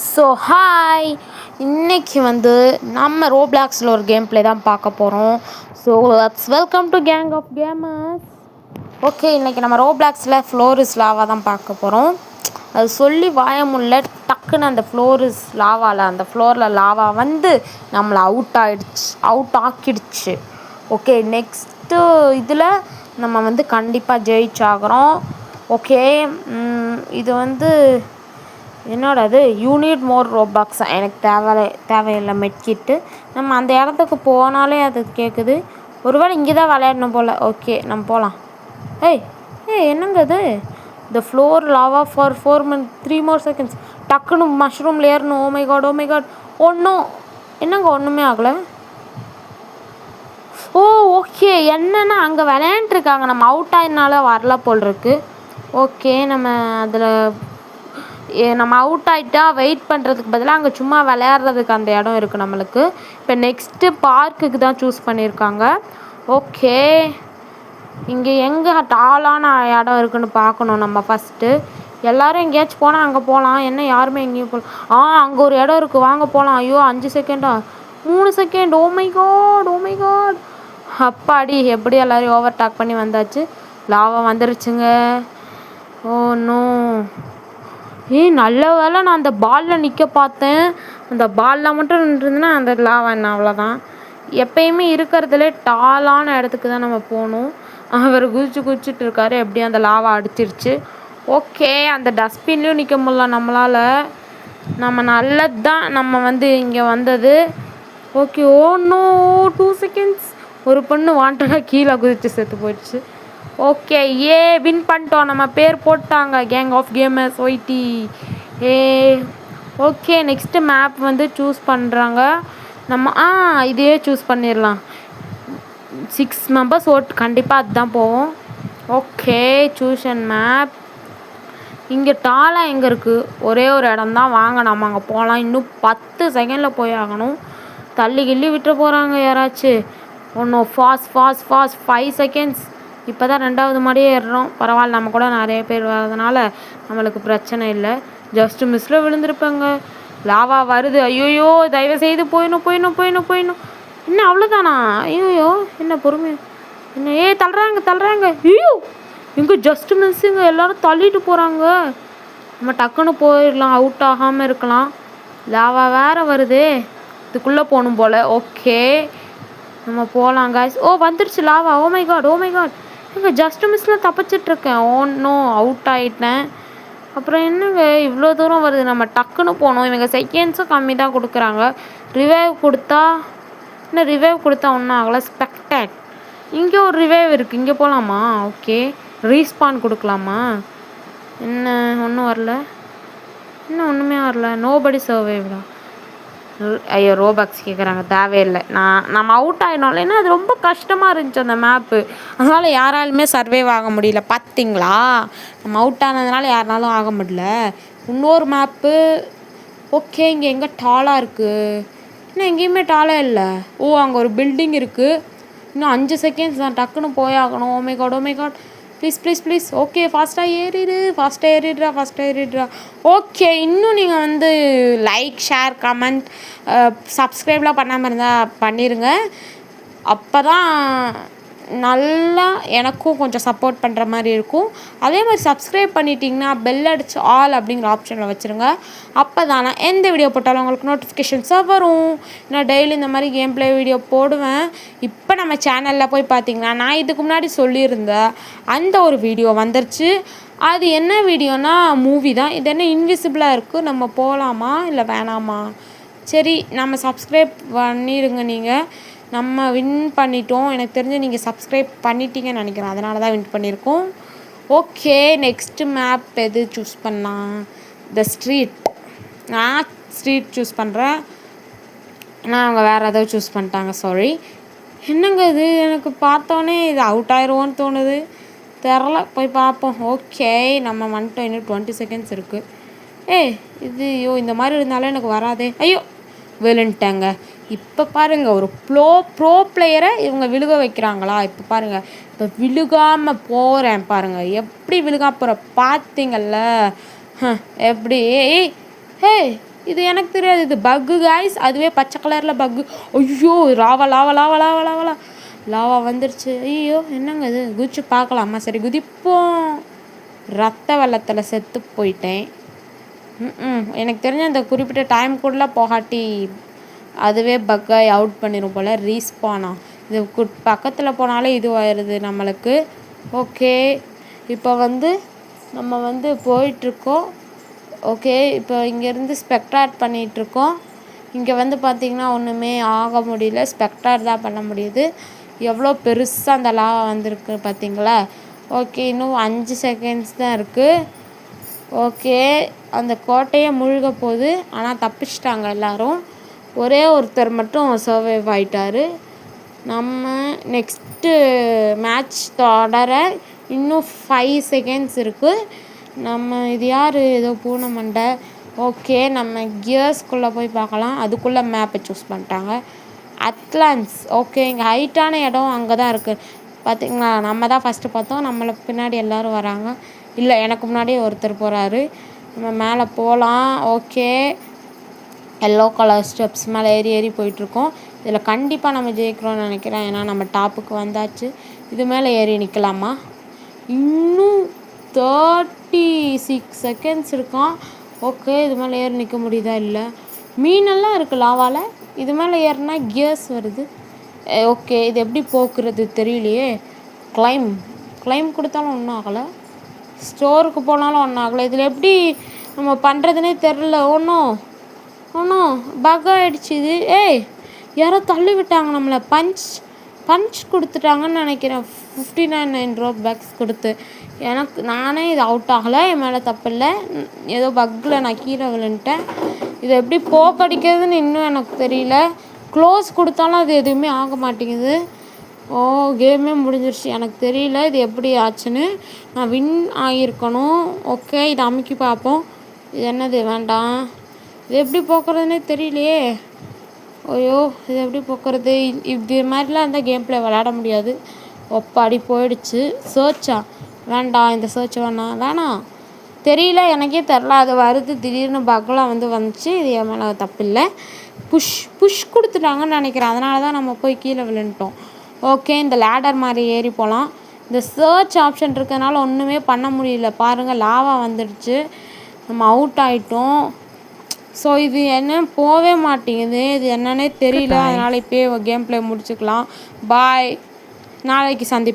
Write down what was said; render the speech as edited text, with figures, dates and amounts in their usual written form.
So hi, இன்னைக்கு நம்ம ரோப்ளாக்ஸில் ஒரு கேம் ப்ளே தான் பார்க்க போகிறோம். So let's welcome to gang of gamers. Okay, இன்றைக்கி நம்ம ரோப்ளாக்ஸில் ஃப்ளோரிஸ் லாவா தான் பார்க்க போகிறோம். அது சொல்லி வாயமுள்ள டக்குன்னு அந்த ஃப்ளோரிஸ் லாவாவில் அந்த ஃப்ளோரில் லாவா நம்மளை அவுட் ஆக்கிடுச்சு. ஓகே, நெக்ஸ்ட்டு இதில் நம்ம கண்டிப்பாக ஜெயிச்சாகிறோம். ஓகே, இது என்னோட அது யூனிட் மோர் ரோபாக்ஸ் எனக்கு தேவையில்லை மெட்கிட்டு. நம்ம அந்த இடத்துக்கு போனாலே அது கேட்குது. ஒருவேளை இங்கே தான் விளையாடணும் போல். ஓகே, நம்ம போகலாம். ஏய் என்னங்க அது? The floor lava for 3 more seconds. டக்குன்னு மஷ்ரூமில் ஏறணும். ஓ மை காட் ஒன்றும் என்னங்க ஒன்றுமே ஆகலை. ஓகே, என்னென்னா அங்கே விளையாண்டுருக்காங்க. நம்ம அவுட் ஆகினால வரல போல் இருக்கு. ஓகே, நம்ம அவுட் ஆகிட்டா வெயிட் பண்ணுறதுக்கு பதிலாக அங்கே சும்மா விளையாடுறதுக்கு அந்த இடம் இருக்குது நம்மளுக்கு. இப்போ நெக்ஸ்ட்டு பார்க்குக்கு தான் சூஸ் பண்ணியிருக்காங்க. ஓகே, இங்கே எங்கே டாலான இடம் இருக்குதுன்னு பார்க்கணும் நம்ம ஃபஸ்ட்டு. எல்லோரும் எங்கேயாச்சும் போனால் அங்கே போகலாம். என்ன யாருமே எங்கேயும் போகலாம். அங்கே ஒரு இடம் இருக்குது, வாங்க போகலாம். ஐயோ 5 செகண்டா 3 செகண்ட். ஓ மை காட் அப்பாடி, எப்படி எல்லோரையும் ஓவர் டாக் பண்ணி வந்தாச்சு. லாவா வந்துருச்சுங்க. Oh no. நல்ல வேலை நான் அந்த பாலில் நிற்க பார்த்தேன். அந்த பாலில் மட்டும் நின்றுருந்துன்னா அந்த லாவா என்ன அவ்வளோதான். எப்பயுமே இருக்கிறதுலே டாலான இடத்துக்கு தான் நம்ம போகணும். அவர் குதிச்சுட்டு இருக்காரு. எப்படியும் அந்த லாவா அடிச்சிருச்சு. ஓகே, அந்த டஸ்ட்பின்லேயும் நிற்க முடியல நம்மளால். நம்ம நல்லது தான் நம்ம இங்கே வந்தது. Okay, no 2 seconds. ஒரு பொண்ணு வாண்டடாக கீழே குதிச்சு செத்து போயிடுச்சு. ஓகே, வின் பண்ணிட்டோம். நம்ம பேர் போட்டாங்க, gang of gamers YT. Okay, next map choose பண்ணுறாங்க. நம்ம இதே சூஸ் பண்ணிடலாம். 6 மெம்பர்ஸ் ஓட்டு கண்டிப்பாக அதுதான் போவோம். Okay, choose and map. இங்கே டாலாக எங்கே இருக்குது? ஒரே ஒரு இடம் தான். வாங்க நம்ம அங்கே போகலாம். இன்னும் 10 செகண்டில் போய் ஆகணும். தள்ளி விட்டு போகிறாங்க யாராச்சும். ஒன்றும் ஃபாஸ்ட் 5 செகண்ட்ஸ். இப்போ தான் 2வது மாடியே ஏறுறோம். பரவாயில்ல, நம்ம கூட நிறைய பேர் வர்றதுனால நம்மளுக்கு பிரச்சனை இல்லை. ஜஸ்ட்டு மிஸ்ஸில் விழுந்திருப்பாங்க. லாவா வருது. ஐயோயோ, தயவுசெய்து போயிடணும். என்ன அவ்வளோதானா? ஐயோயோ, என்ன பொறுமை என்ன? தள்ளுறாங்க. ஐயோ, இங்கே ஜஸ்ட்டு மிஸ்ஸுங்க. எல்லோரும் தள்ளிட்டு போகிறாங்க. நம்ம டக்குன்னு போயிடலாம், அவுட் ஆகாமல் இருக்கலாம். லாவா வேறு வருது, இதுக்குள்ளே போகணும் போல். ஓகே, நம்ம போகலாம் காய்ஸ். வந்துருச்சு லாவா. ஓ மை காட் இங்கே ஜஸ்ட்டு மிஸ்ஸில் தப்பிச்சிட்ருக்கேன். நோ, அவுட் ஆகிட்டேன். அப்புறம் என்னங்க இவ்வளோ தூரம் வருது? நம்ம டக்குன்னு போகணும். இவங்க செகண்ட்ஸும் கம்மி தான் கொடுக்குறாங்க. ரிவைவ் கொடுத்தா ஒன்றும் ஆகலை. ஸ்பெக்டேட், இங்கே ஒரு ரிவைவ் இருக்குது. இங்கே போகலாமா? ஓகே, ரீஸ்பான் கொடுக்கலாமா? என்ன ஒன்றும் வரல. ஒன்றுமே வரல. நோபடி சர்வைவ்டா. ஐயோ, ரோபாக்ஸ் கேட்குறாங்க. தேவையில்லை. நம்ம அவுட் ஆகினோம்ல. ஏன்னா அது ரொம்ப கஷ்டமாக இருந்துச்சு அந்த மேப்பு. அதனால் யாராலுமே சர்வைவ் ஆக முடியல. பார்த்தீங்களா, நம்ம அவுட் ஆனதுனால யாருனாலும் ஆக முடியல. இன்னொரு மேப்பு. ஓகே, இங்கே எங்கே டாலாக இருக்குது? இன்னும் எங்கேயுமே டாலாக இல்லை. அங்கே ஒரு பில்டிங் இருக்குது. இன்னும் 5 செகண்ட்ஸ் தான். டக்குன்னு போயாகணும். Oh my god please. Okay, ஃபாஸ்ட்டாக ஏறிடுறா. ஓகே, இன்னும் நீங்கள் லைக், ஷேர், கமெண்ட், சப்ஸ்கிரைப்லாம் பண்ணாமல் இருந்தால் பண்ணிடுங்க. அப்போ தான் நல்லா எனக்கும் கொஞ்சம் சப்போர்ட் பண்ணுற மாதிரி இருக்கும். அதே மாதிரி சப்ஸ்கிரைப் பண்ணிட்டீங்கன்னா பெல் அடிச்சு ஆல் அப்படிங்கிற ஆப்ஷனில் வச்சுருங்க. அப்போ தான் நான் எந்த வீடியோ போட்டாலும் உங்களுக்கு நோட்டிஃபிகேஷன்ஸாக வரும். நான் டெய்லி இந்த மாதிரி கேம் ப்ளே வீடியோ போடுவேன். இப்போ நம்ம சேனலில் போய் பார்த்தீங்கன்னா நான் இதுக்கு முன்னாடி சொல்லியிருந்தேன் அந்த ஒரு வீடியோ வந்துருச்சு. அது என்ன வீடியோனா மூவி தான். இது என்ன இன்விசிபிளாக இருக்குது, நம்ம போகலாமா இல்லை வேணாமா? சரி, நம்ம சப்ஸ்கிரைப் பண்ணிடுங்க. நீங்கள் நம்ம வின் பண்ணிட்டோம். எனக்கு தெரிஞ்சு நீங்கள் சப்ஸ்கிரைப் பண்ணிட்டீங்கன்னு நினைக்கிறேன். அதனால தான் வின் பண்ணியிருக்கோம். ஓகே, நெக்ஸ்ட்டு மேப் எது சூஸ் பண்ணலாம்? The street. நான் ஸ்ட்ரீட் சூஸ் பண்ணுறேன். ஆனால் அவங்க வேறு ஏதாவது சூஸ் பண்ணிட்டாங்க. சாரி. என்னங்க இது? எனக்கு பார்த்தோன்னே இது அவுட் ஆயிடுவோன்னு தோணுது. தெரில, போய் பார்ப்போம். ஓகே, நம்ம வந்துட்டோம். இன்னும் 20 செகண்ட்ஸ் இருக்குது. இது இந்த மாதிரி இருந்தாலும் எனக்கு வராதே. ஐயோ, விழுந்துட்டாங்க. இப்போ பாருங்கள், ஒரு ப்ரோ பிளேயரை இவங்க விழுக வைக்கிறாங்களா? இப்போ பாருங்கள், இப்போ விழுகாமல் போகிறேன் பாருங்கள். எப்படி விழுகாம போகிற பார்த்தீங்கள்ல? எப்படி? இது எனக்கு தெரியாது, இது பக்கு காய்ஸ். அதுவே பச்சை கலரில் பக்கு. ஐயோ lava lava lava lava lava lava வந்துருச்சு. ஐயோ என்னங்க இது, குதிச்சு பார்க்கலாமா? சரி குதிப்போம். ரத்த வெள்ளத்தில் செத்து போயிட்டேன். எனக்கு தெரிஞ்ச அந்த குறிப்பிட்ட டைம் கூட போகாட்டி அதுவே பக்காய் அவுட் பண்ணிடும் போல். ரீஸ்பானா இது பக்கத்தில் போனாலே இது ஆயிடுது நம்மளுக்கு. ஓகே இப்போ நம்ம போயிட்டுருக்கோம். ஓகே இப்போ இங்கேருந்து ஸ்பெக்டாட் பண்ணிகிட்ருக்கோம். இங்கே பார்த்திங்கன்னா ஒன்றுமே ஆக முடியல, ஸ்பெக்டாட் தான் பண்ண முடியுது. எவ்வளோ பெருசாக அந்த லாவா வந்திருக்கு பார்த்தீங்களா? ஓகே இன்னும் 5 செகண்ட்ஸ் தான் இருக்குது. ஓகே அந்த கோட்டையை முழுக போகுது. ஆனால் தப்பிச்சிட்டாங்க எல்லோரும். ஒரே ஒருத்தர் மட்டும் சர்வைவ் ஆகிட்டார். நம்ம நெக்ஸ்ட்டு மேட்ச் தொடர இன்னும் 5 செகண்ட்ஸ் இருக்குது. நம்ம இது யார், ஏதோ பூனை மண்டை. ஓகே நம்ம கியர்ஸ்குள்ளே போய் பார்க்கலாம். அதுக்குள்ளே மேப்பை சூஸ் பண்ணிட்டாங்க. அட்லான்ஸ். ஓகே இங்கே ஹைட்டான இடம் அங்கே தான் இருக்குது பார்த்திங்களா? நம்ம தான் ஃபஸ்ட்டு பார்த்தோம், நம்மளை பின்னாடி எல்லோரும் வராங்க. இல்லை எனக்கு முன்னாடியே ஒருத்தர் போகிறாரு. நம்ம மேலே போகலாம். ஓகே எல்லோ கலர் ஸ்டெப்ஸ் மேலே ஏறி போயிட்டுருக்கோம். இதில் கண்டிப்பாக நம்ம ஜெயிக்கிறோன்னு நினைக்கிறேன். ஏன்னா நம்ம டாப்புக்கு வந்தாச்சு. இது மேலே ஏறி நிற்கலாமா? இன்னும் 36 செகண்ட்ஸ் இருக்கான். ஓகே இது மேலே ஏறி நிற்க முடியுதா? இல்லை மீனெல்லாம் இருக்குது லாவாவில். இது மேலே ஏறினா கியர்ஸ் வருது. ஓகே இது எப்படி போக்குறது தெரியலையே. கிளைம் கொடுத்தாலும் ஒன்றும் ஆகலை, ஸ்டோருக்கு போனாலும் ஒன்றும் ஆகலை. இதில் எப்படி நம்ம பண்ணுறதுனே தெரில. ஒன்றும் பக் ஆகிடுச்சு இது. யாரோ தள்ளி விட்டாங்க நம்மளை. பஞ்ச் கொடுத்துட்டாங்கன்னு நினைக்கிறேன். 59 ரோபக்ஸ் கொடுத்து. நானே இது அவுட் ஆகலை, என் மேலே தப்பில்லை. ஏதோ பக்கில் நான் கீழே விழுந்துட்டேன். இதை எப்படி போக்கடிக்கிறதுன்னு இன்னும் எனக்கு தெரியல. க்ளோஸ் கொடுத்தாலும் அது எதுவுமே ஆக மாட்டேங்குது. கேமே முடிஞ்சிருச்சு. எனக்கு தெரியல இது எப்படி ஆச்சுன்னு. நான் வின் ஆகியிருக்கணும். ஓகே இதை அமுக்கி பார்ப்போம். இது என்னது? வேண்டாம். இது எப்படி போக்குறதுனே தெரியலையே. ஐயோ இது எப்படி போக்குறது? இது மாதிரிலாம் இருந்தால் கேம் பிளே விளையாட முடியாது. ஒப்பாடி போயிடுச்சு. சர்ச்சா? வேண்டாம், இந்த சர்ச் வேணாம் தெரியல, எனக்கே தெரில. அது வருது திடீர்னு பக்கெலாம் வந்துச்சு. இது என் மேலே தப்பில்லை. புஷ் கொடுத்துட்டாங்கன்னு நினைக்கிறேன். அதனால தான் நம்ம போய் கீழே விழுந்துட்டோம். ஓகே இந்த லேடர் மாதிரி ஏறி போகலாம். இந்த சர்ச் ஆப்ஷன் இருக்கிறதுனால ஒன்றுமே பண்ண முடியல. பாருங்கள் லாவா வந்துடுச்சு, நம்ம அவுட் ஆகிட்டோம். ஸோ இது என்ன போகவே மாட்டேங்குது, இது என்னன்னே தெரியல. அதனால் இப்போயே கேம் பிளே முடிச்சுக்கலாம். பாய், நாளைக்கு சந்திப்போம்.